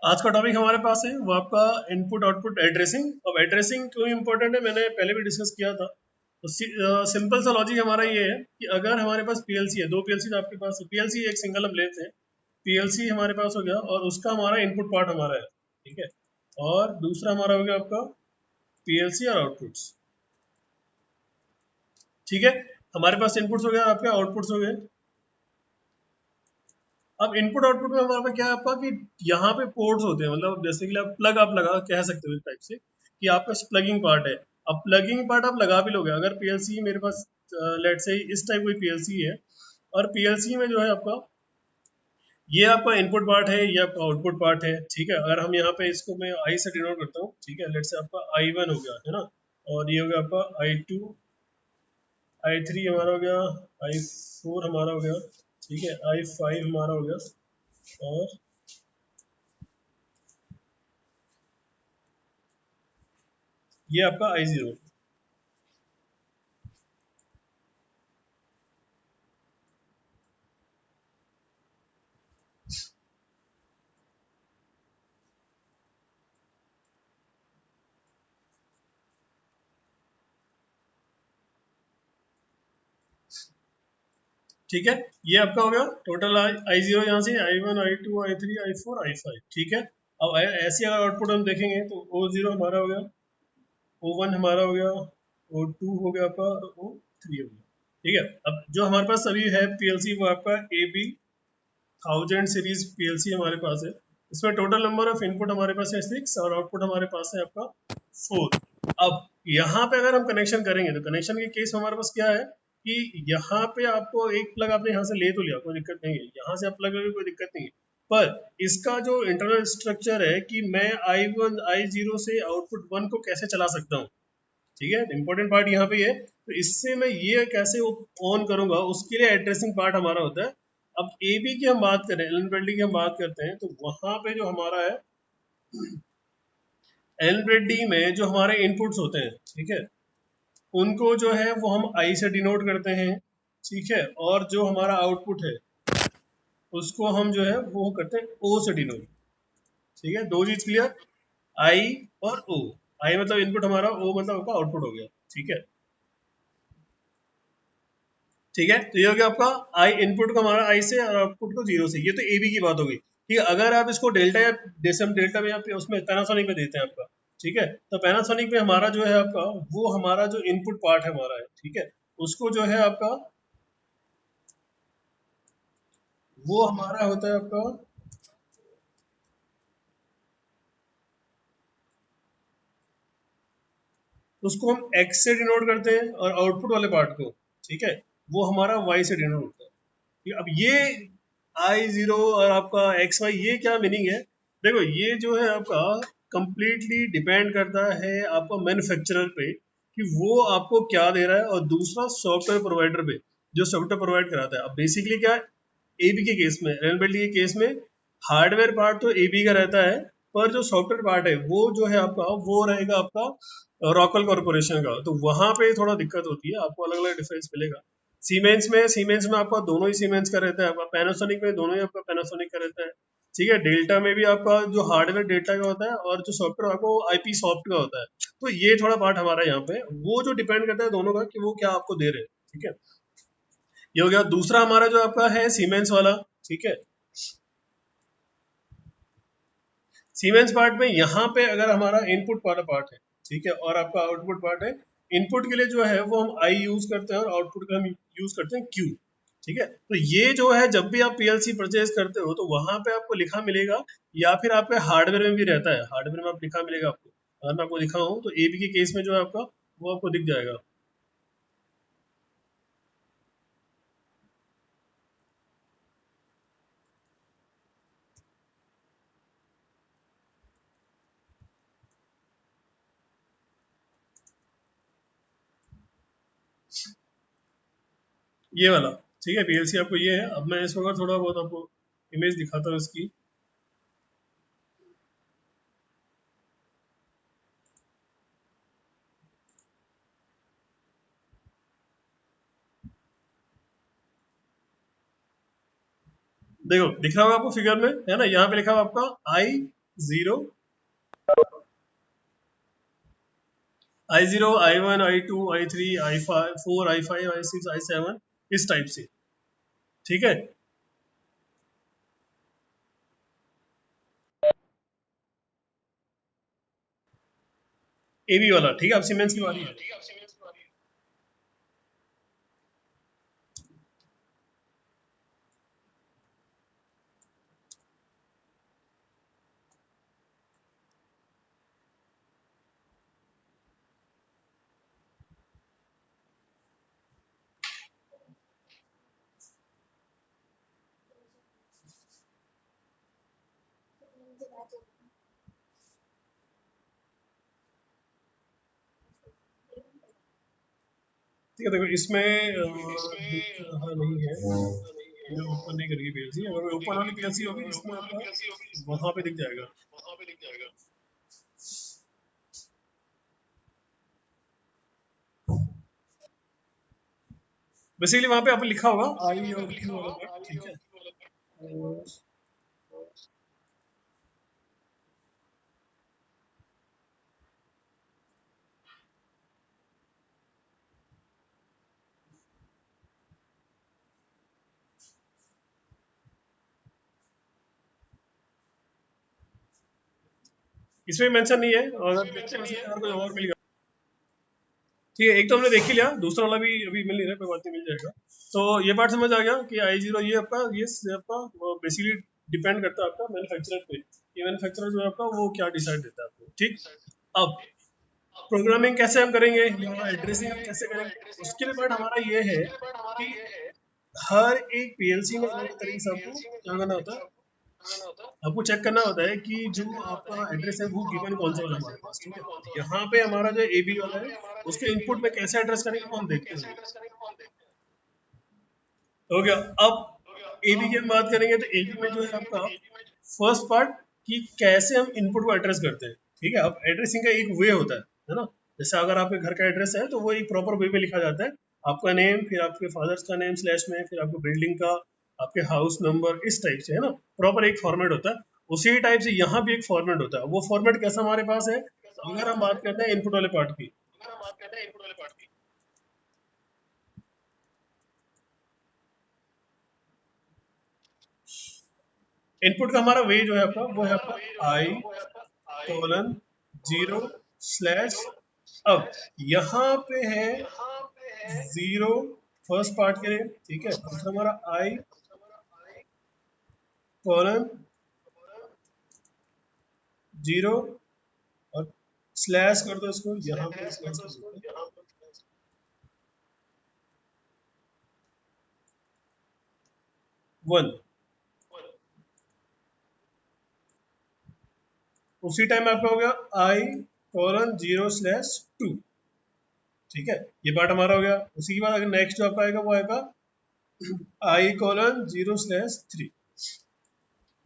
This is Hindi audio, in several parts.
आज का टॉपिक हमारे पास है वो आपका इनपुट आउटपुट एड्रेसिंग। अब एड्रेसिंग क्यों इंपॉर्टेंट है मैंने पहले भी डिस्कस किया था। तो सिंपल सा लॉजिक हमारा ये है कि अगर हमारे पास पीएलसी है, दो पीएलसी आपके पास है, पीएलसी एक सिंगल हम लेते हैं, पीएलसी हमारे पास हो गया और उसका हमारा इनपुट पार्ट हमारा है, ठीक है। और दूसरा हमारा हो गया आपका पीएलसी और आउटपुट्स, ठीक है। हमारे पास इनपुट्स हो गया, आपके आउटपुट्स हो गए। अब इनपुट आउटपुट में हमारे पास क्या है आपका कि यहाँ पे पोर्ट्स होते हैं, मतलब जैसे कि आप लगा कह सकते हो इस टाइप से कि आपका प्लगिंग पार्ट है। अब प्लगिंग पार्ट आप लगा भी लोगे अगर पीएलसी मेरे पास लेट से इस टाइप कोई पीएलसी है, और पीएलसी में जो है आपका ये आपका इनपुट पार्ट है, ये आपका आउटपुट पार्ट है, ठीक है। अगर हम यहाँ पे इसको मैं आई से डिनोट करता हूँ, ठीक है। लेट से आपका I1 हो गया है ना, और ये हो गया आपका I2, I3 हमारा हो गया, I4 हमारा हो गया, ठीक है, I5 हमारा हो गया, और ये आपका I0। ठीक है, ये आपका हो गया टोटल I0, यहाँ से I1 I2 I3 I4 I5, ठीक है। अब ऐसे अगर आउटपुट हम देखेंगे तो O0 हमारा हो गया, O1 हमारा हो गया, O2 हो गया आपका, और O3 हो गया, ठीक है। अब जो हमारे पास अभी है पीएलसी वो आपका AB 1000 सीरीज पीएलसी हमारे पास है। इसमें टोटल नंबर ऑफ इनपुट हमारे पास है 6 और आउटपुट हमारे पास है आपका 4। अब यहाँ पे अगर हम कनेक्शन करेंगे तो कनेक्शन के केस में हमारे पास क्या है कि यहाँ पे आपको एक प्लग आपने यहाँ से ले तो लिया, कोई दिक्कत नहीं है, यहाँ से आप प्लग लगे कोई दिक्कत नहीं है। पर इसका जो इंटरनल स्ट्रक्चर है कि मैं I1 I0 से आउटपुट 1 को कैसे चला सकता हूँ, ठीक है। इंपॉर्टेंट पार्ट यहाँ पे है, तो इससे मैं ये कैसे ऑन करूंगा उसके लिए एड्रेसिंग पार्ट हमारा होता है। अब एबी की हम बात करें, एलन ब्रेडली की हम बात करते हैं, तो वहां पे जो हमारा है एलन ब्रेडली में जो हमारे इनपुट्स होते हैं, ठीक है, उनको जो है वो हम आई से डिनोट करते हैं, ठीक है। और जो हमारा आउटपुट है उसको हम जो है वो करते हैं ओ से डिनोट, ठीक है। दो चीज क्लियर, आई और ओ। आई मतलब इनपुट हमारा, ओ मतलब आपका आउटपुट हो गया, ठीक है। ठीक है, तो ये हो गया आपका आई इनपुट का हमारा आई से और आउटपुट को जीरो से, ये तो एबी की बात हो गई, ठीक है। अगर आप इसको डेल्टा या डेसिमल डेल्टा में या उसमें पैनासोनिक में देते हैं आपका, ठीक है, तो पैनासोनिक में हमारा जो है आपका वो हमारा जो इनपुट पार्ट है हमारा है, ठीक है, उसको जो है आपका वो हमारा होता है आपका, उसको हम एक्स से डिनोट करते हैं और आउटपुट वाले पार्ट को, ठीक है, वो हमारा वाई से डिनोट होता है, ठीक है। अब ये I0 और आपका XY ये क्या मीनिंग है, देखो ये जो है आपका कंप्लीटली डिपेंड करता है आपका मैन्युफैक्चरर पे कि वो आपको क्या दे रहा है, और दूसरा सॉफ्टवेयर प्रोवाइडर पे जो सॉफ्टवेयर प्रोवाइड कराता है। अब बेसिकली क्या है, एबी के केस में, रेनबेल्ट के केस में हार्डवेयर पार्ट तो एबी का रहता है, पर जो सॉफ्टवेयर पार्ट है वो जो है आपका वो रहेगा आपका रॉकल कॉर्पोरेशन का, तो वहां पे थोड़ा दिक्कत होती है, आपको अलग अलग डिफरेंस मिलेगा। सीमेंस में आपका दोनों ही सीमेंस का रहता है, आपका पैनासोनिक में दोनों ही आपका पैनासोनिक का रहता है, ठीक है। डेल्टा में भी आपका जो हार्डवेयर डेल्टा का होता है और जो सॉफ्टवेयर आपको आईपी सॉफ्ट का होता है। तो ये थोड़ा पार्ट हमारा यहाँ पे वो जो डिपेंड करता है दोनों का कि वो क्या आपको दे रहे हैं, ठीक है। ये हो गया। दूसरा हमारा जो आपका है सीमेंस वाला, ठीक है। सीमेंस पार्ट में यहाँ पे अगर हमारा इनपुट वाला पार्ट है, ठीक है, और आपका आउटपुट पार्ट है, इनपुट के लिए जो है वो हम आई यूज करते हैं और आउटपुट का हम यूज करते हैं क्यू, ठीक है। तो ये जो है जब भी आप पीएलसी परचेज करते हो तो वहां पे आपको लिखा मिलेगा, या फिर आपके हार्डवेयर में भी रहता है, हार्डवेयर में आप लिखा मिलेगा आपको। अगर मैं आपको दिखाऊं तो एबी के केस में जो है आपका वो आपको दिख जाएगा। ये वाला, ठीक है, पीएलसी आपको ये है। अब मैं इस वक्त थोड़ा बहुत आपको इमेज दिखाता हूँ इसकी। देखो दिख रहा होगा आपको फिगर में, है ना, यहाँ पे लिखा हुआ आपका I 0, I0, I1, I2, I3, I4, I5, I6, I7, इस टाइप से, ठीक है। AB वाला, ठीक है। अब सीमेंस की बारी है। ठीक है, देखो इसमें दिख रहा नहीं है, मैं ओपन नहीं करेगी पीएलसी। अगर ओपन वाली पीएलसी होगी इसमें आपका वहां पे दिख जाएगा। बेसिकली वहां पे आप लिखा होगा आई और क्यू वाला पार्ट, ठीक है। और इसमें मेंशन नहीं है, और आप देखते हैं वैसे अगर कोई और मिल गया, ठीक है। एक तो हमने देख ही लिया, दूसरा वाला भी अभी मिल नहीं रहा, कोई बात नहीं, मिल जाएगा। तो ये पार्ट समझ आ गया कि I0 ये आपका, ये आपका बेसिकली डिपेंड करता है आपका मैन्युफैक्चरर पे। ये मैन्युफैक्चरर जो है आपका वो क्या डिसाइड देता है आपको, ठीक। अब प्रोग्रामिंग कैसे हम करेंगे या एड्रेसिंग हम कैसे करेंगे, उसके लिए पार्ट हमारा ये है कि हर एक पीएलसी में अलग तरीके से आपको क्या करना होता है, आपको चेक करना होता है कि जो आपका एड्रेस है वो गिवन कौन सा वाला है हमारे पास, ठीक है। यहाँ पे हमारा जो एबी वाला है उसके इनपुट में कैसे एड्रेस करेंगे वो हम देखते हैं। हो गया। अब एबी की हम बात करेंगे तो एबी में जो है आपका फर्स्ट पार्ट कि कैसे हम इनपुट को एड्रेस करते हैं, ठीक है। अब एड्रेसिंग का एक वे होता है ना। जैसे अगर आपके घर का एड्रेस है तो वो एक प्रॉपर वे में लिखा जाता है, आपका नेम, फिर आपके फादर्स का नेम स्लैश में, फिर आपको बिल्डिंग का, आपके हाउस नंबर, इस टाइप से, है ना। प्रॉपर एक फॉर्मेट होता है। उसी टाइप से यहाँ भी एक फॉर्मेट होता है। वो फॉर्मेट कैसा हमारे पास है, अगर हम बात करते हैं इनपुट वाले पार्ट की, इनपुट का हमारा वे जो है आपका वो है आपका I:0 अब यहाँ पे है 0 फर्स्ट पार्ट के लिए, ठीक है। दूसरा हमारा I:0 और स्लैश कर दो इसको, यहाँ पे स्लैश कर दो 1। उसी टाइम आपका हो गया I:0/2, ठीक है। ये पार्ट हमारा हो गया। उसी के बाद अगर नेक्स्ट जो आपका आएगा वो आएगा I:0/3,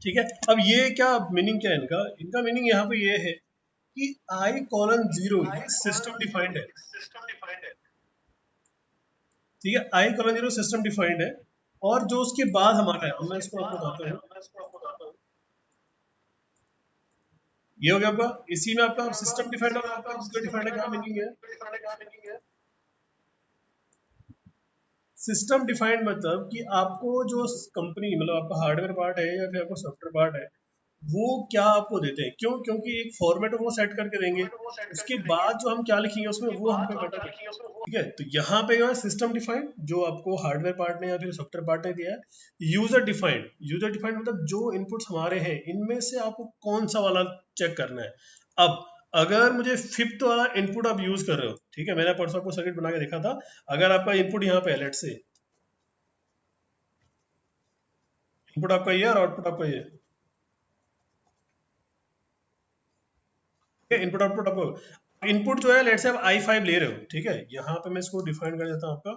ठीक है। अब ये क्या मीनिंग, क्या है इनका, इनका मीनिंग यहाँ पे ये है कि I:0 ये सिस्टम डिफाइंड है, ठीक है। I:0 सिस्टम डिफाइंड है, और जो उसके बाद हमारा है, मैं इसको आपको बताता हूँ। ये हो गया आपका, इसी में आपका सिस्टम डिफाइंड और आपका उसका डिफाइंड का मीनिंग है। सिस्टम डिफाइंड मतलब कि आपको जो कंपनी, मतलब आपका हार्डवेयर पार्ट है या फिर आपका सॉफ्टवेयर पार्ट है, वो क्या आपको देते हैं, क्यों, क्योंकि एक फॉर्मेट वो सेट करके देंगे। उसके बाद जो हम क्या लिखेंगे उसमें वो हम पे मैटर करता है, ठीक है। तो यहाँ पे जो है सिस्टम डिफाइंड, जो आपको हार्डवेयर पार्ट ने या फिर सॉफ्टवेयर पार्ट ने दिया है। यूजर डिफाइंड, यूजर डिफाइंड मतलब जो इनपुट्स हमारे हैं इनमें से आपको कौन सा वाला चेक करना है। अब अगर मुझे फिफ्थ वाला इनपुट आप यूज कर रहे हो, ठीक है, मैंने परसों आपको सर्किट बना के देखा था। अगर आपका इनपुट यहाँ पे है, लेट से इनपुट आपका ये और आउटपुट आपका ये, इनपुट आउटपुट आपको, इनपुट जो है लेट से आप I5 ले रहे हो, ठीक है। यहाँ पे मैं इसको डिफाइन कर देता हूँ आपका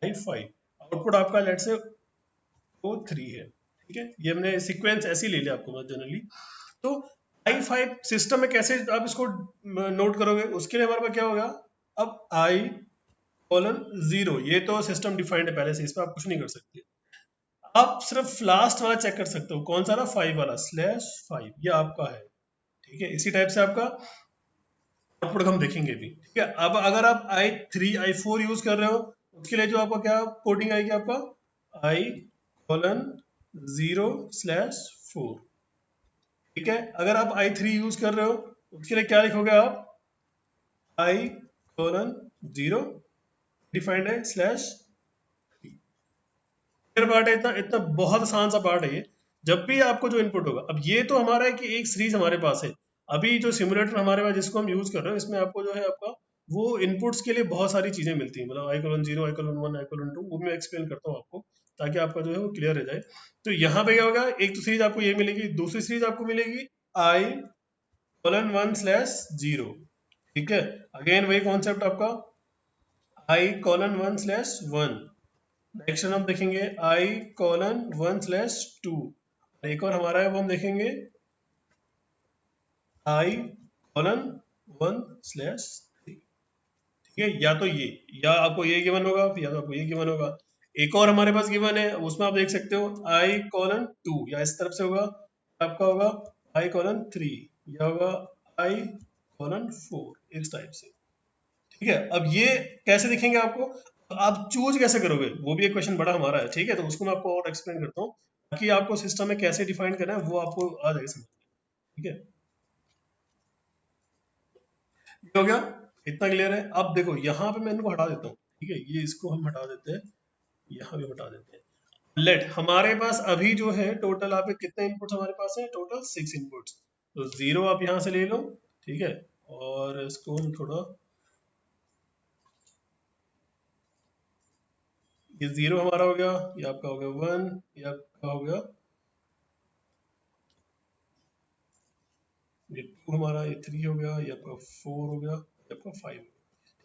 I5, आउटपुट आपका लेट से वो 3 है, ठीक है। ये हमने सीक्वेंस ऐसे ही ले लिया आपको जनरली। तो I5 सिस्टम में कैसे आप इसको नोट करोगे, उसके लिए हमारे पास क्या होगा। अब I:0 ये तो सिस्टम डिफाइंड है पहले से, इस पर आप कुछ नहीं कर सकते। आप सिर्फ लास्ट वाला चेक कर सकते हो, कौन सा ना, 5 वाला /5, ये आपका है, ठीक है, इसी टाइप से आपका आउटपुट हम देखेंगे भी। ठीक है, अब अगर आप i3 i4 यूज कर रहे हो, उसके लिए जो आपका क्या कोडिंग आएगी, आपका i:0/4। ठीक है, अगर आप i3 यूज कर रहे हो, उसके लिए क्या लिखोगे आप, i:0 डिफाइंड है स्लैश। पार्ट है, इतना इतना बहुत आसान सा पार्ट है ये। जब भी आपको जो इनपुट होगा, अब ये तो हमारा है कि एक सीरीज हमारे पास है, अभी जो सिमुलेटर हमारे पास जिसको हम यूज कर रहे हैं, इसमें आपको जो है आपका वो इनपुट्स के लिए बहुत सारी चीजें मिलती हैं, मतलब i:0 i:1 i:2, वो मैं एक्सप्लेन करता हूँ आपको, ताकि आपका जो है वो क्लियर रह जाए। तो यहाँ पे क्या होगा, एक तो सीरीज आपको ये मिलेगी, दूसरी सीरीज आपको मिलेगी i:1/0। ठीक है, अगेन वही कॉन्सेप्ट आपका i:1/1। नेक्स्ट हम देखेंगे i:1/2। एक और हमारा है वो हम देखेंगे i:1/3। ठीक है, या तो ये, या आपको ये गिवन होगा, या तो आपको ये गिवन होगा। एक और हमारे पास गिवन है, उसमें आप देख सकते हो i:2, या इस तरफ से होगा, आपका होगा i:3, या होगा i:4, इस टाइप से। ठीक है, अब ये कैसे दिखेंगे आपको, आप चूज कैसे करोगे, वो भी एक क्वेश्चन बड़ा हमारा है। ठीक है, तो उसको मैं आपको और एक्सप्लेन करता हूँ, ताकि आपको सिस्टम में कैसे डिफाइन करना है वो आपको आ जाएगा समझ। ठीक है, ये हो गया, इतना क्लियर है। अब देखो यहाँ पे मैं इनको हटा देता हूँ। ठीक है, ये इसको हम हटा देते हैं, यहाँ भी हटा देते हैं। लेट हमारे पास अभी जो है टोटल, आप कितने इनपुट्स हमारे पास है, टोटल 6 इनपुट्स। तो 0 आप यहाँ से ले लो। ठीक है, और इसको हम थोड़ा, ये 0 हमारा हो गया, ये आपका हो गया 1, ये आपका हो गया, ये 2 हमारा, ये 3 हो गया, ये आपका 4 हो गया, ये आपका 5 हो गया।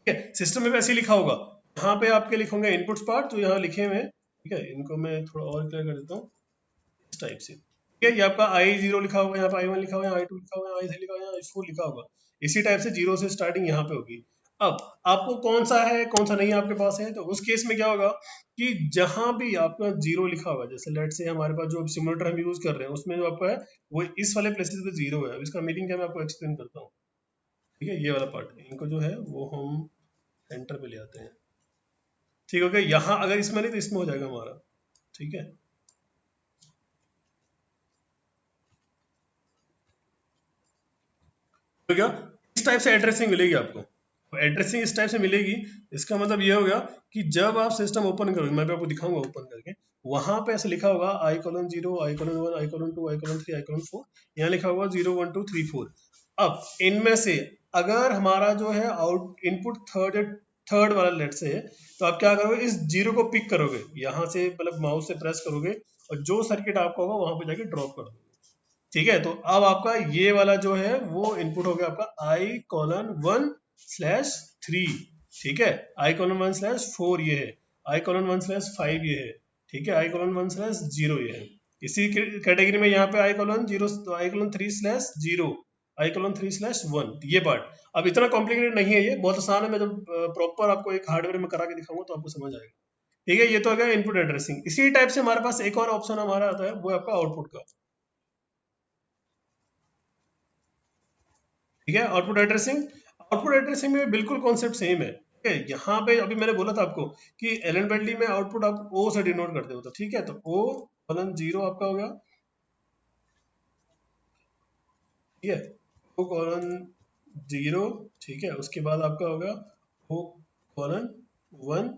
ठीक है, सिस्टम में वैसे ही लिखा होगा, यहाँ पे आपके लिखोगे इनपुट्स पार्ट जो यहाँ लिखे हुए हैं। ठीक है, इनको मैं थोड़ा और क्लियर कर देता हूँ इस टाइप से। ठीक है, ये आपका i:0 लिखा होगा, यहाँ पे i:1 लिखा होगा, i:2 लिखा होगा, i:3 लिखा होगा, i:4 लिखा होगा। इसी टाइप से 0 से स्टार्टिंग यहाँ पे होगी। अब आपको कौन सा है कौन सा नहीं आपके पास है, तो उस केस में क्या होगा कि जहां भी आपका 0 लिखा होगा, जैसे लेट से हमारे पास जो सिमुलेटर हम यूज कर रहे हैं उसमें जो आपका है वो इस वाले प्लेसेस पे 0 है। अब इसका मीनिंग क्या, मैं आपको एक्सप्लेन करता हूँ। ठीक है, ये वाला पार्ट, इनको जो है वो हम सेंटर पे ले आते हैं। ठीक हो गया, यहाँ अगर इसमें नहीं तो इसमें हो जाएगा हमारा। ठीक है, हो गया, इस टाइप से एड्रेसिंग मिलेगी आपको। एड्रेसिंग इस टाइप से मिलेगी, इसका मतलब ये हो गया कि जब आप सिस्टम ओपन करोगे, मैं भी आपको दिखाऊंगा ओपन करके, वहां पे ऐसे लिखा होगा i:0, i:1, i:2, i:3, i:4, यहाँ लिखा होगा 0 1 2 3 4। अब इनमें से अगर हमारा जो है आउट इनपुट थर्ड वाला लेट से है, तो आप क्या करोगे, इस 0 को पिक करोगे, यहाँ से मतलब माउस से प्रेस करोगे, और जो सर्किट आपका होगा वहां पे जाके ड्रॉप कर दोगे। ठीक है, तो अब आपका ये वाला जो है वो इनपुट हो गया आपका i:1/3। ठीक है, i:1/4 ये है, i:1/5 ये है। ठीक है, i:1/0 ये है। इसी कैटेगरी में यहाँ पे i:3/0, i:3/1 ये पार्ट। अब इतना कॉम्प्लिकेटेड नहीं है, ये बहुत आसान है, मैं जब प्रॉपर आपको एक हार्डवेयर में करा के दिखाऊंगा तो आपको समझ आएगा। ठीक है, ये तो हो गया इनपुट एड्रेसिंग। इसी टाइप से हमारे पास एक और ऑप्शन हमारा आता है, वो है आपका आउटपुट का। ठीक है, आउटपुट एड्रेसिंग में बिल्कुल कॉन्सेप्ट सेम है। ठीक है, यहाँ पे अभी मैंने बोला था आपको कि एलन बेडली में आउटपुट आप ओ से डिनोट करते हो, तो ठीक है, तो ओ कॉलन 0 आपका हो गया। ठीक है, ओ कॉलन 0। ठीक है, उसके बाद आपका होगा ओ कॉलन 1,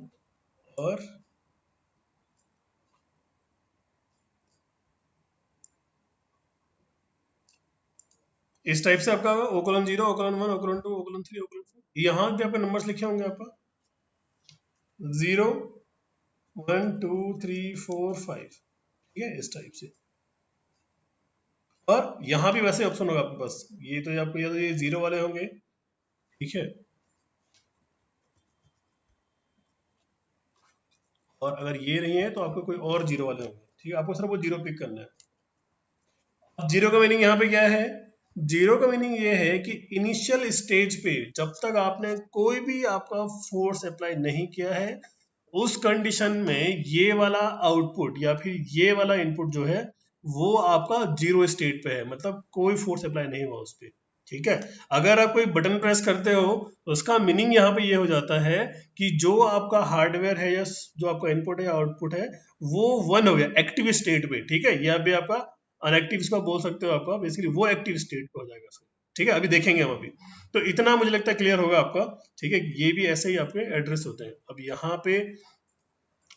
और इस टाइप से आपका होगा ओ कॉलन 0, ओ कॉलन 1, ओ कॉलन 2, ओ कॉलन 3, ओ कॉलन 4। यहाँ पे आपके नंबर्स लिखे होंगे आपका 0 1 2 3 4 5। ठीक है, इस टाइप से। और यहाँ भी वैसे ऑप्शन होगा आपके पास, ये तो आपको या तो ये 0 वाले होंगे। ठीक है, और अगर ये नहीं है तो आपको कोई और 0 वाले होंगे। ठीक है, आपको सिर्फ वो 0 पिक करना है। अब 0 का मीनिंग यहाँ पे क्या है, 0 का मीनिंग ये है कि इनिशियल स्टेज पे जब तक आपने कोई भी आपका फोर्स अप्लाई नहीं किया है, उस कंडीशन में ये वाला आउटपुट या फिर ये वाला इनपुट जो है वो आपका जीरो स्टेट पे है, मतलब कोई फोर्स अप्लाई नहीं हुआ उस पर। ठीक है, अगर आप कोई बटन प्रेस करते हो तो उसका मीनिंग यहाँ पे ये हो जाता है कि जो आपका हार्डवेयर है या जो आपका इनपुट है या आउटपुट है वो वन हो गया एक्टिव स्टेट पे। ठीक है, या भी आपका अनएक्टिव इसको बोल सकते हो, आपका बेसिकली वो एक्टिव स्टेट पे हो जाएगा उसका। ठीक है, अभी देखेंगे हम अभी। तो इतना मुझे लगता है क्लियर होगा आपका। ठीक है, ये भी ऐसे ही आपके एड्रेस होते हैं। अब यहाँ पे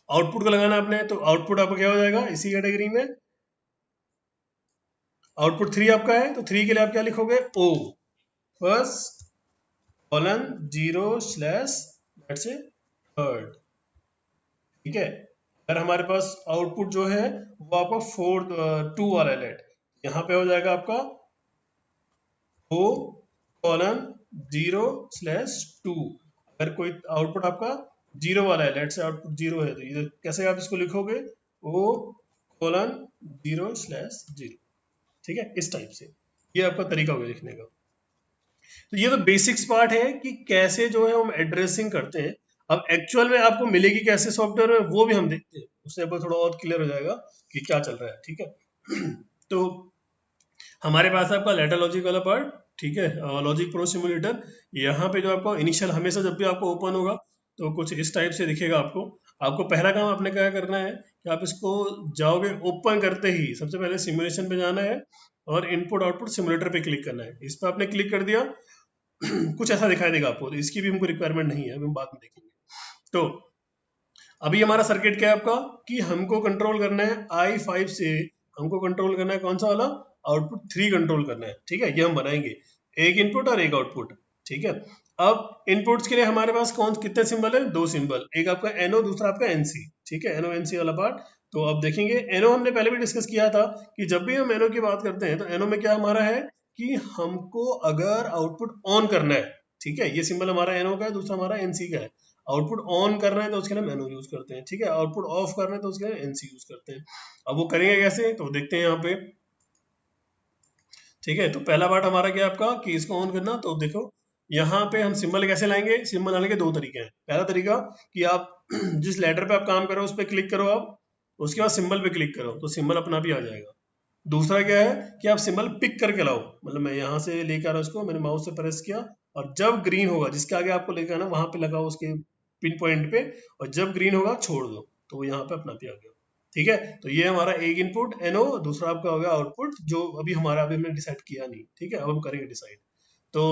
आउटपुट को लगाना आपने, तो आउटपुट आपका क्या हो जाएगा इसी कैटेगरी में, आउटपुट 3 आपका है, तो 3 के लिए आप क्या लिखोगे, O first colon 0 slash that's a third. ठीक है, अगर हमारे पास आउटपुट जो है वो आपका 2 वाला है, लेट यहाँ पे हो जाएगा आपका ओ कॉलन 0 स्लैश 2। अगर कोई आउटपुट आपका 0 वाला है, लेट से आउटपुट 0 है, तो ये कैसे आप इसको लिखोगे, ओ कॉलन 0 स्लैश 0। ठीक है, इस टाइप से ये आपका तरीका होगा लिखने का। तो ये तो बेसिक्स पार्ट है कि कैसे जो है हम एड्रेसिंग करते हैं। अब एक्चुअल में आपको मिलेगी कैसे सॉफ्टवेयर में वो भी हम देखते हैं, उससे आपको थोड़ा और क्लियर हो जाएगा कि क्या चल रहा है। ठीक है तो हमारे पास है आपका लेटर लॉजिक वाला पार्ट। ठीक है, लॉजिक प्रो सिमुलेटर। यहाँ पे जो आपको इनिशियल हमेशा जब भी आपको ओपन होगा तो कुछ इस टाइप से दिखेगा आपको। आपको पहला काम आपने क्या करना है कि आप इसको जाओगे ओपन करते ही सबसे पहले सिमुलेशन पे जाना है और इनपुट आउटपुट सिमुलेटर पे क्लिक करना है। इस पर आपने क्लिक कर दिया कुछ ऐसा दिखाई देगा आपको, तो इसकी भी हमको रिक्वायरमेंट नहीं है, अभी हम बाद में देखेंगे। तो अभी हमारा सर्किट क्या है आपका कि हमको कंट्रोल करना है i5 से, हमको कंट्रोल करना है कौन सा वाला, आउटपुट 3 कंट्रोल करना है। ठीक है, ये हम बनाएंगे एक इनपुट और एक आउटपुट। ठीक है, अब इनपुट्स के लिए हमारे पास कौन कितने सिंबल है, 2 सिंबल, एक आपका एनओ दूसरा आपका एनसी। ठीक है, एनओ एनसी वाला पार्ट। तो अब देखेंगे एनओ हमने पहले भी डिस्कस किया था कि जब भी हम एनओ की बात करते हैं तो एनओ में क्या हमारा है कि हमको अगर आउटपुट ऑन करना है, ठीक है, ये सिंबल हमारा एनओ का है, दूसरा हमारा एनसी का है। आउटपुट ऑन कर रहे हैं तो उसके लिए हम एनओ यूज करते हैं। ठीक है, आउटपुट ऑफ कर रहे हैं तो उसके लिए एनसी यूज करते हैं। अब वो करेंगे कैसे, तो देखते हैं यहाँ पे। ठीक है, तो पहला पार्ट हमारा क्या है आपका कि इसको ऑन करना। तो देखो यहाँ पे हम सिंबल कैसे लाएंगे, सिंबल लाने के 2 तरीके हैं। पहला तरीका कि आप जिस लेटर पे आप काम कर रहे हो उस पर क्लिक करो आप, उसके बाद सिंबल पे क्लिक करो तो सिंबल अपना भी आ जाएगा। दूसरा क्या है कि आप सिंबल पिक करके लाओ, मतलब मैं यहाँ से लेकर आ रहा हूँ उसको, मैंने माउस से प्रेस किया और जब ग्रीन होगा जिसके आगे आपको लेकर आना वहां पे लगाओ उसके पिन पॉइंट पे, और जब ग्रीन होगा छोड़ दो तो वो यहाँ पे अपना भी आ गया। ठीक है, तो ये हमारा एक इनपुट एनओ, दूसरा आपका होगा आउटपुट, जो अभी हमारा अभी हमने डिसाइड किया नहीं। ठीक है, अब हम करेंगे डिसाइड। तो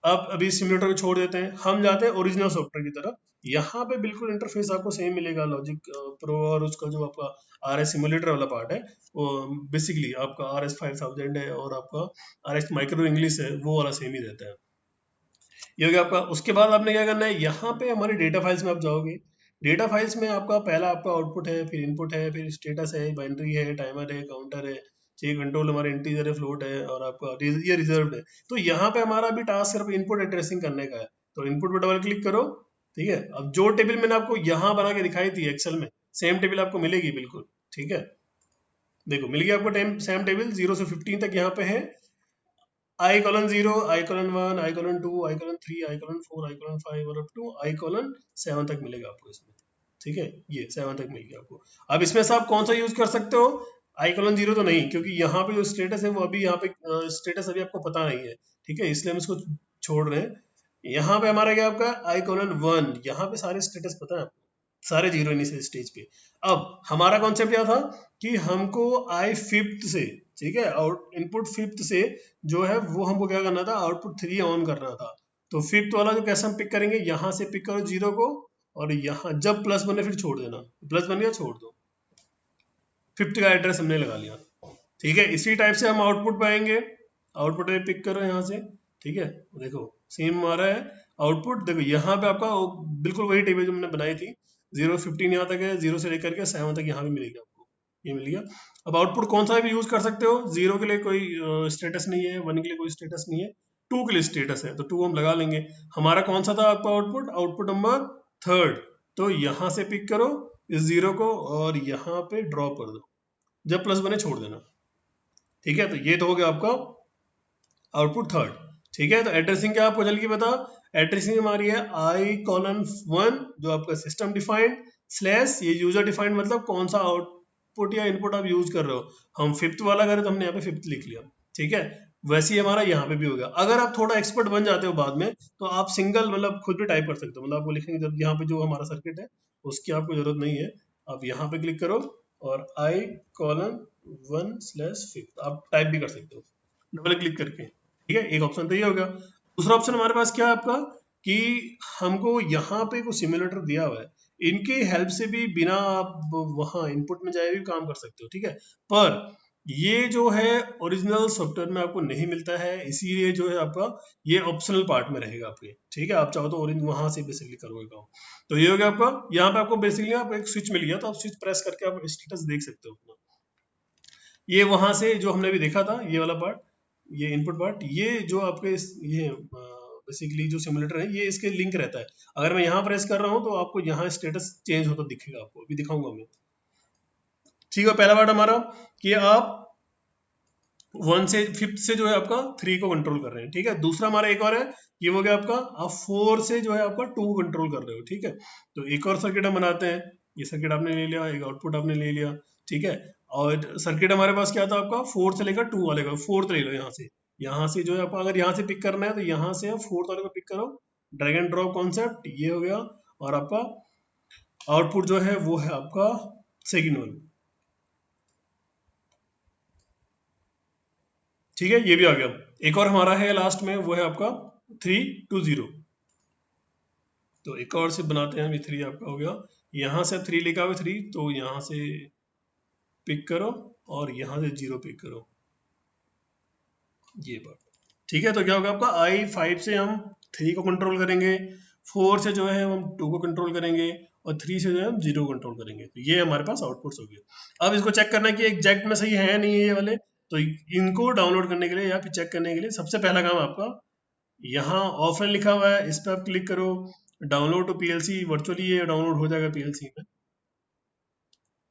अब अभी सिमुलेटर को छोड़ देते हैं, हम जाते हैं ओरिजिनल सॉफ्टवेयर की तरफ। यहाँ पे बिल्कुल इंटरफेस आपको सेम मिलेगा लॉजिक प्रो और उसका जो आपका आर एस सिमुलेटर वाला पार्ट है वो बेसिकली आपका आर एस 5000 है और आपका आर एस माइक्रो इंग्लिश है वो वाला सेम ही रहता है। ये हो गया आपका। उसके बाद आपने क्या करना है, यहाँ पे हमारे डेटा फाइल्स में आप जाओगे। डेटा फाइल्स में आपका पहला आपका आउटपुट है, फिर इनपुट है, फिर स्टेटस है, बाइनरी है, टाइमर है, काउंटर है, चाहिए कंट्रोल हमारे इंटीजर है, फ्लोट है और आपका ये रिजर्व है। तो यहाँ पे हमारा अभी टास्क सिर्फ इनपुट एड्रेसिंग करने का है। तो इनपुट पे डबल क्लिक करो। ठीक है, अब जो टेबल मैंने आपको यहाँ बना के दिखाई थी एक्सेल में, सेम टेबल आपको मिलेगी बिल्कुल। ठीक है, देखो मिल गया आपको सेम टेबल 0 से 15 तक यहाँ पे है। आई कॉलन 0, आई कॉलन 1, आई कॉलन 2, आई कॉलन 3, आई कॉलन 4, आई कॉलन 5 और अप टू आई कॉलन 7 तक मिलेगा आपको इसमें। ठीक है, ये 7 तक मिल गया आपको। अब इसमें से आप कौन सा यूज कर सकते हो, आई कॉलन 0 तो नहीं, क्योंकि यहाँ पे जो स्टेटस है वो अभी यहाँ पे स्टेटस अभी आपको पता नहीं है। ठीक है, इसलिए हम इसको छोड़ रहे हैं। यहाँ पे हमारा क्या आपका आई कॉलन 1, यहाँ पे सारे स्टेटस पता है आपको, सारे जीरो इनिशियल स्टेज पे। अब हमारा कॉन्सेप्ट क्या था कि हमको आई फिफ्थ से, ठीक है, आउट इनपुट फिफ्थ से जो है वो हमको क्या करना था, आउटपुट 3 ऑन करना था। तो फिफ्थ वाला जो कैसे हम पिक करेंगे, यहाँ से पिक करो 0 को और यहाँ जब प्लस बने फिर छोड़ देना, प्लस बन गया छोड़ दो, फिफ्थ का एड्रेस हमने लगा लिया। ठीक है, इसी टाइप से हम आउटपुट पाएंगे, आउटपुट में पिक करो यहाँ से। ठीक है, देखो सेम आ रहा है आउटपुट। देखो यहाँ पे आपका बिल्कुल वही टेबल जो हमने बनाई थी, 0 15 यहाँ तक है, 0 से लेकर के 7 तक यहाँ भी मिलेगी आपको, ये मिल गया। अब आउटपुट कौन सा भी यूज कर सकते हो, 0 के लिए कोई स्टेटस नहीं है, 1 के लिए कोई स्टेटस नहीं है, 2 के लिए स्टेटस है तो 2 हम लगा लेंगे। हमारा कौन सा था आपका आउटपुट, आउटपुट नंबर 3rd। तो यहाँ से पिक करो इस 0 को और यहाँ पे ड्रॉप कर दो, जब प्लस बने छोड़ देना। ठीक है, तो ये तो हो गया आपका आउटपुट 3rd। ठीक है, तो एड्रेसिंग क्या आपको जल्दी बता, एड्रेसिंग हमारी है आई कॉलन 1 जो आपका सिस्टम डिफाइंड स्लैश ये यूजर डिफाइंड, मतलब कौन सा आउट आउटपुट या इनपुट आप यूज कर रहे हो, हम फिफ्थ वाला करें तो हमने यहाँ पे फिफ्थ लिख लिया, ठीक है। वैसे ही हमारा यहाँ पे भी हो गया। अगर आप थोड़ा एक्सपर्ट बन जाते हो बाद में तो आप सिंगल मतलब खुद भी टाइप कर सकते हो, मतलब आपको लिखेंगे जब यहाँ पे जो हमारा सर्किट है उसकी आपको जरूरत नहीं है, आप यहाँ पे क्लिक करो और I कॉलन 1/5 आप टाइप भी कर सकते हो डबल क्लिक करके, ठीक है। एक ऑप्शन तो ये हो गया। दूसरा ऑप्शन हमारे पास क्या है आपका कि हमको यहाँ पे कुछ सिमुलेटर दिया हुआ है, इनके हेल्प से भी बिना आप वहाँ इनपुट में जाए भी काम कर सकते हो, ठीक है। पर ये जो है ओरिजिनल सॉफ्टवेयर में आपको नहीं मिलता है, इसीलिए जो है आपका ये ऑप्शनल पार्ट में रहेगा आपके, ठीक है। आप चाहो तो ओरिजिनल वहां से बेसिकली करोगे काम। तो ये हो गया आपका, यहाँ पे आपको बेसिकली आप एक स्विच मिल गया तो आप स्विच प्रेस करके आप स्टेटस देख सकते हो अपना। ये वहां से जो हमने अभी देखा था ये वाला पार्ट, ये इनपुट पार्ट, ये जो आपके ये बेसिकली जो सिमुलेटर है ये इसके लिंक रहता है। अगर मैं यहाँ प्रेस कर रहा हूँ तो आपको यहाँ स्टेटस चेंज होता दिखेगा, आपको अभी दिखाऊंगा मैं, ठीक है। पहला पार्ट हमारा कि आप 1 से 5 से जो है आपका 3 को कंट्रोल कर रहे हैं, ठीक है। दूसरा हमारा एक और है, ये हो गया आपका आप 4 से जो है आपका 2 को कंट्रोल कर रहे हो, ठीक है। तो एक और सर्किट हम बनाते हैं, ये सर्किट आपने ले लिया, एक आउटपुट आपने ले लिया, ठीक है। और सर्किट हमारे पास क्या था आपका 4 से लेकर 2 वाले का, फोर्थ ले लो यहाँ से जो है आपको अगर यहाँ से पिक करना है तो यहाँ से आप फोर्थ वाले को पिक करो, ड्रैग एंड ड्रॉप कॉन्सेप्ट, ये हो गया। और आपका आउटपुट जो है वो है आपका सेकेंड वन, ठीक है। ये भी आ गया। एक और हमारा है लास्ट में, वो है आपका 3 2 0। तो एक और से बनाते हैं हम, ये 3 आपका हो गया, यहाँ से 3 लिखा हुआ 3, तो यहाँ से पिक करो और यहाँ से 0 पिक करो, ये बात, ठीक है। तो क्या होगा आपका I5 से हम 3 को कंट्रोल करेंगे, 4 से जो है हम 2 को कंट्रोल करेंगे और 3 से जो है हम 0 को कंट्रोल करेंगे। तो ये हमारे पास आउटपुट्स हो गए। अब इसको चेक करना है कि एग्जैक्ट में सही है नहीं है ये वाले, तो इनको डाउनलोड करने के लिए या फिर चेक करने के लिए सबसे पहला काम आपका यहाँ ऑफलाइन लिखा हुआ है, इस पर आप क्लिक करो, डाउनलोड टू पीएलसी, वर्चुअली ये डाउनलोड हो जाएगा पीएलसी में,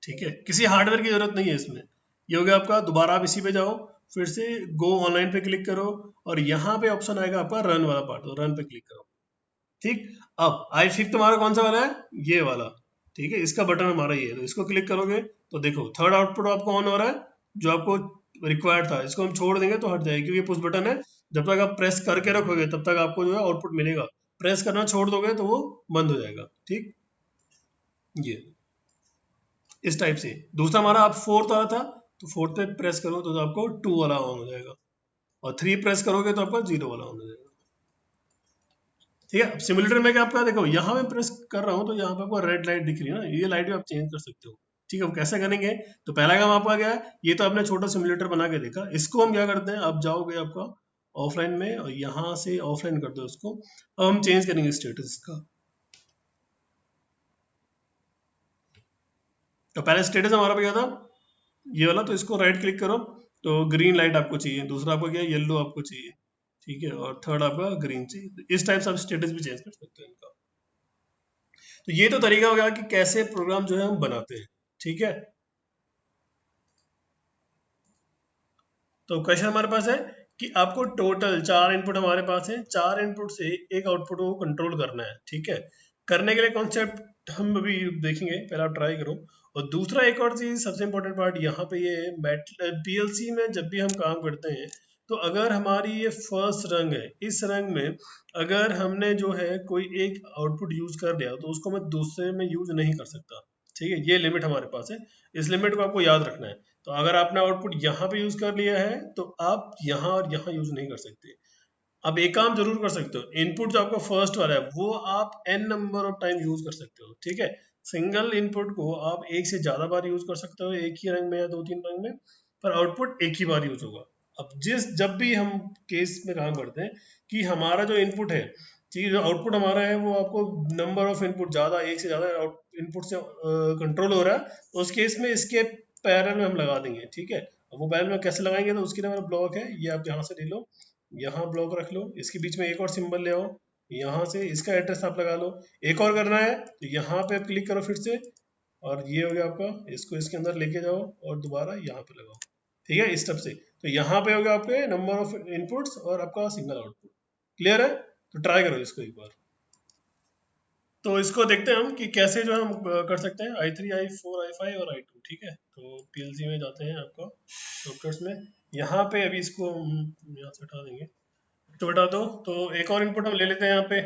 ठीक है। किसी हार्डवेयर की जरूरत नहीं है इसमें। ये हो गया आपका। दोबारा आप इसी पे जाओ, फिर से गो ऑनलाइन पे क्लिक करो और यहाँ पे ऑप्शन आएगा आपका रन वाला पार्ट, तो रन पे क्लिक करो, ठीक। अब I5 तुम्हारा कौन सा वाला है, ये वाला, ठीक है। इसका बटन हमारा ये है, तो इसको क्लिक करोगे तो देखो थर्ड आउटपुट आपको ऑन हो रहा है, जो आपको रिक्वायर्ड था। इसको हम छोड़ देंगे तो हट जाएगी, क्योंकि पुश बटन है, जब तक आप प्रेस करके रखोगे तब तक आपको जो है आउटपुट मिलेगा, प्रेस करना छोड़ दोगे तो वो बंद हो जाएगा, ठीक। ये इस टाइप से। दूसरा हमारा आप फोर्थ वाला था, तो फोर्थ पे प्रेस करो तो आपको 2 वाला ऑन हो जाएगा, और 3 प्रेस करोगे तो आपका 0 वाला ऑन हो जाएगा, ठीक है। अब सिमुलेटर में क्या आपका देखो, यहाँ मैं प्रेस कर रहा हूँ तो यहाँ पे आपको रेड लाइट दिख रही है ना, ये लाइट भी आप चेंज कर सकते हो, ठीक है। अब कैसे करेंगे, तो पहला काम आपका क्या है, ये तो आपने छोटा सिमुलेटर बना के देखा, इसको हम क्या करते हैं, आप जाओगे आपका ऑफलाइन में और यहाँ से ऑफलाइन कर दो इसको। अब हम चेंज करेंगे स्टेटस का। तो पहले स्टेटस हमारा पे क्या था, ये वाला, तो इसको राइट क्लिक करो तो ग्रीन लाइट आपको चाहिए, दूसरा आपको क्या येलो आपको चाहिए, ठीक है, और थर्ड आपका ग्रीन चाहिए। तो इस टाइप से आप स्टेटस भी चेंज कर सकते हो इनका। तो ये तो तरीका हो गया कि कैसे प्रोग्राम जो है हम बनाते हैं, ठीक है। तो क्वेश्चन हमारे पास है कि आपको टोटल 4 इनपुट हमारे पास है, 4 इनपुट से एक आउटपुट को कंट्रोल करना है, ठीक है। करने के लिए कॉन्सेप्ट हम अभी देखेंगे, पहले आप ट्राई करो। और दूसरा एक और चीज सबसे इंपॉर्टेंट पार्ट यहाँ पे ये है, पीएलसी में जब भी हम काम करते हैं तो अगर हमारी ये फर्स्ट रंग है, इस रंग में अगर हमने जो है कोई एक आउटपुट यूज कर लिया तो उसको मैं दूसरे में यूज नहीं कर सकता, ठीक है। ये लिमिट हमारे पास है, इस लिमिट को आपको याद रखना है। तो अगर आपने आउटपुट यहाँ पे यूज कर लिया है तो आप यहाँ और यहाँ यूज नहीं कर सकते। आप एक काम जरूर कर सकते हो, इनपुट जो आपका फर्स्ट वाला है वो आप n number of time use कर सकते हो, ठीक है। सिंगल इनपुट को आप एक से ज्यादा बार यूज कर सकते हो, एक ही रंग में या 2 3 रंग में, पर आउटपुट एक ही बार यूज होगा। अब जब भी हम केस में काम करते हैं कि हमारा जो इनपुट है, ठीक है, जो आउटपुट हमारा है वो आपको नंबर ऑफ इनपुट ज्यादा, एक से ज्यादा इनपुट से कंट्रोल हो रहा है, तो उस केस में इसके पैरेलल में हम लगा देंगे, ठीक है। अब वो पैरेलल में कैसे लगाएंगे, तो उसके लिए हमारा ब्लॉक है, ये आप यहाँ से ले लो, यहाँ ब्लॉक रख लो, इसके बीच में एक और सिंबल ले आओ, यहाँ से इसका एड्रेस आप लगा लो। एक और करना है तो यहाँ पे क्लिक करो फिर से, और ये हो गया आपका, इसको इसके अंदर लेके जाओ और दोबारा यहाँ पे लगाओ, ठीक है, इस स्टेप से। तो यहाँ पे हो गया आपके नंबर ऑफ इनपुट्स और आपका सिंगल आउटपुट। क्लियर है, तो ट्राई करो इसको एक बार। तो इसको देखते हैं हम कि कैसे जो है हम कर सकते हैं i3 i4 i5 और i2, ठीक है। तो पीएलसी में जाते हैं आपका सॉफ्टवेयर्स में, यहाँ पे अभी इसको हम यहाँ से हटा देंगे, तो हटा दो। तो एक और इनपुट हम ले लेते हैं यहाँ पे,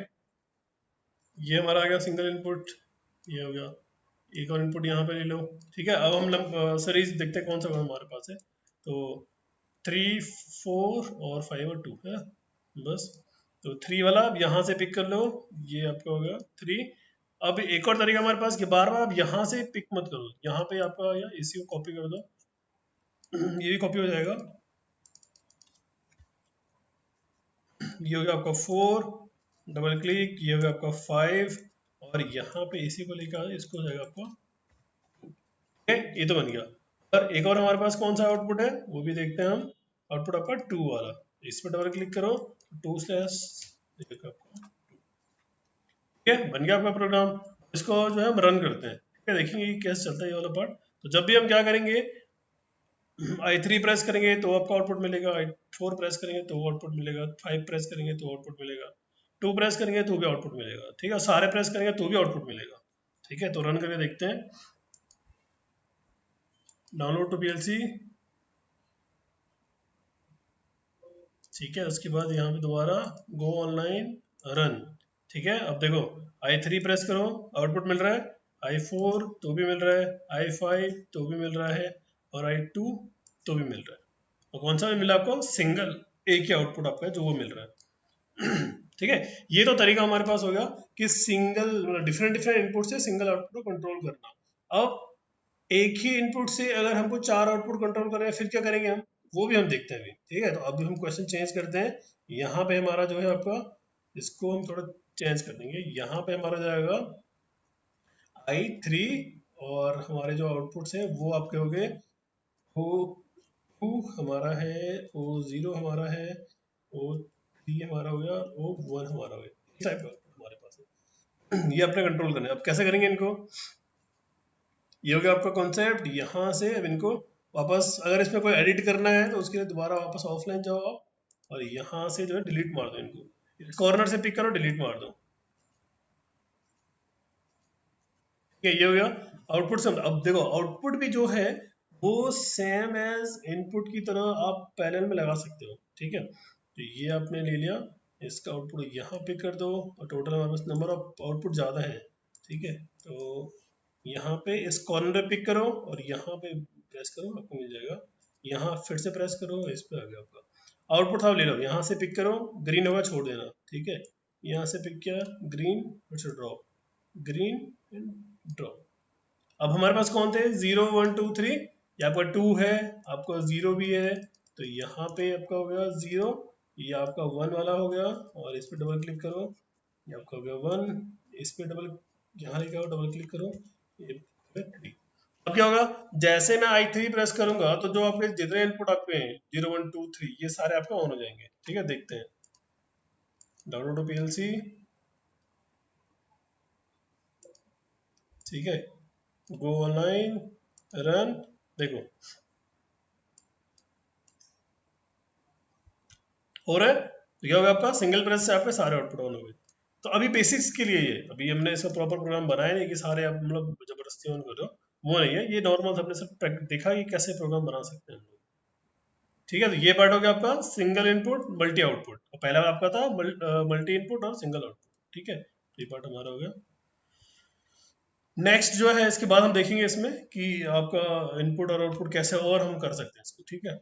ये हमारा आ गया सिंगल इनपुट, ये हो गया। एक और इनपुट यहाँ पे ले लो, ठीक है। अब हम सीरीज देखते हैं कौन सा हमारे पास है। तो 3 4 और 5 और 2 है, बस। तो 3 वाला अब यहाँ से पिक कर लो, ये आपका हो गया 3। अब एक और तरीका हमारे पास कि बार बार आप यहाँ से पिक मत करो, यहाँ पे आपका या इसी को कॉपी कर दो, ये भी कॉपी हो जाएगा। ये हो गया आपका 4, डबल क्लिक, ये हो गया आपका 5, और यहाँ पे इसी को लेकर इसको हो जाएगा आपका, ये तो बन गया। और एक और हमारे पास कौन सा आउटपुट है वो भी देखते हैं हम, आउटपुट आपका 2 वाला, इस पर डबल क्लिक करो, 2 स्लैश, ठीक है, बन गया आपका प्रोग्राम। इसको जो है हम रन करते हैं, ठीक है, देखेंगे कि कैसे चलता है ये वाला पार्ट। तो जब भी हम क्या करेंगे, i3 प्रेस करेंगे तो आपका आउटपुट मिलेगा, i4 प्रेस करेंगे तो आउटपुट मिलेगा, 5 प्रेस करेंगे तो आउटपुट मिलेगा, 2 प्रेस करेंगे तो भी आउटपुट मिलेगा, ठीक है, सारे प्रेस करेंगे तो भी आउटपुट मिलेगा, ठीक है। तो रन करके देखते हैं, डाउनलोड टू पीएलसी, ठीक है। उसके बाद यहाँ पे दोबारा गो ऑनलाइन रन, ठीक है। अब देखो i3 प्रेस करो, आउटपुट मिल रहा है, i4 तो भी मिल रहा है, i5 तो भी मिल रहा है, और i2 तो भी मिल रहा है। और कौन सा भी मिला आपको, सिंगल एक ही आउटपुट आपका है जो वो मिल रहा है। ठीक है, ये तो तरीका हमारे पास हो गया कि सिंगल डिफरेंट डिफरेंट इनपुट से सिंगल आउटपुट को कंट्रोल करना। अब एक ही इनपुट से अगर हमको 4 आउटपुट कंट्रोल करना है फिर क्या करेंगे हम, वो भी हम देखते हैं अभी, ठीक है। तो अभी हम क्वेश्चन चेंज करते हैं, यहाँ पे हमारा जो है आपका, इसको हम थोड़ा चेंज कर देंगे, यहाँ पे हमारा जाएगा i3, और हमारे जो आउटपुट्स हैं वो आपके हो गए, O2 हमारा है, O0 हमारा है, O3 हमारा हो गया, O1 हमारा हो गया, इस टाइप का हमारे पास है। ये अपने कंट्रोल करना है। अब कैसे करेंगे इनको, ये हो गया आपका कॉन्सेप्ट। यहाँ से अब इनको वापस अगर इसमें कोई एडिट करना है तो उसके लिए दोबारा वापस ऑफलाइन जाओ आप, और यहाँ से जो है डिलीट मार दो इनको, कॉर्नर से पिक करो, डिलीट मार दो, ठीक है। ये हो गया आउटपुट से। अब देखो आउटपुट भी जो है वो सेम एज इनपुट की तरह आप पैरेलल में लगा सकते हो, ठीक है। तो ये आपने ले लिया, इसका आउटपुट यहाँ पिक कर दो, और टोटल हमारे पास नंबर ऑफ आउटपुट ज़्यादा है, ठीक है। तो यहाँ पे इस कॉर्नर पे पिक करो और यहाँ पे प्रेस करो, आपको मिल जाएगा। यहाँ फिर से प्रेस करो, इस पे आ गया आपका आउटपुट, था ले लो, यहाँ से पिक करो, ग्रीन होगा छोड़ देना, ठीक है। यहाँ से पिक किया ग्रीन, फिर से ड्रॉप, ग्रीन एंड ड्रॉप। अब हमारे पास कौन थे, 0 1 2 3, ये आपका 2 है, आपका 0 भी है, तो यहाँ पे आपका हो गया 0, ये आपका 1 वाला हो गया, और इस पे डबल क्लिक करो, ये आपका हो गया 1, इस पे डबल, यहाँ लेके आओ, डबल क्लिक करो, ये 3। अब क्या होगा, जैसे मैं i3 प्रेस करूंगा तो जो आपके जितने इनपुट आपके हैं 0 1 2 3 ये सारे आपके ऑन हो जाएंगे, ठीक है। देखते हैं, डाउनलोड टू पीएलसी, ठीक है, गो ऑनलाइन रन, देखो हो रहा है। तो क्या होगा, आपका सिंगल प्रेस से आपके सारे आउटपुट ऑन हो गए। तो अभी बेसिक्स के लिए ये, अभी हमने इसका प्रॉपर प्रोग्राम बनाया नहीं कि सारे आप मतलब जबरदस्ती ऑन कर रहे हो, वो नहीं है, ये नॉर्मल हमने सिर्फ देखा कि कैसे प्रोग्राम बना सकते हैं हम लोग, ठीक है। तो ये पार्ट हो गया आपका सिंगल इनपुट मल्टी आउटपुट, और पहला आपका था मल्टी इनपुट और सिंगल आउटपुट, ठीक है। तो ये पार्ट हमारा हो गया। नेक्स्ट जो है इसके बाद हम देखेंगे इसमें कि आपका इनपुट और आउटपुट कैसे और हम कर सकते हैं इसको, ठीक है।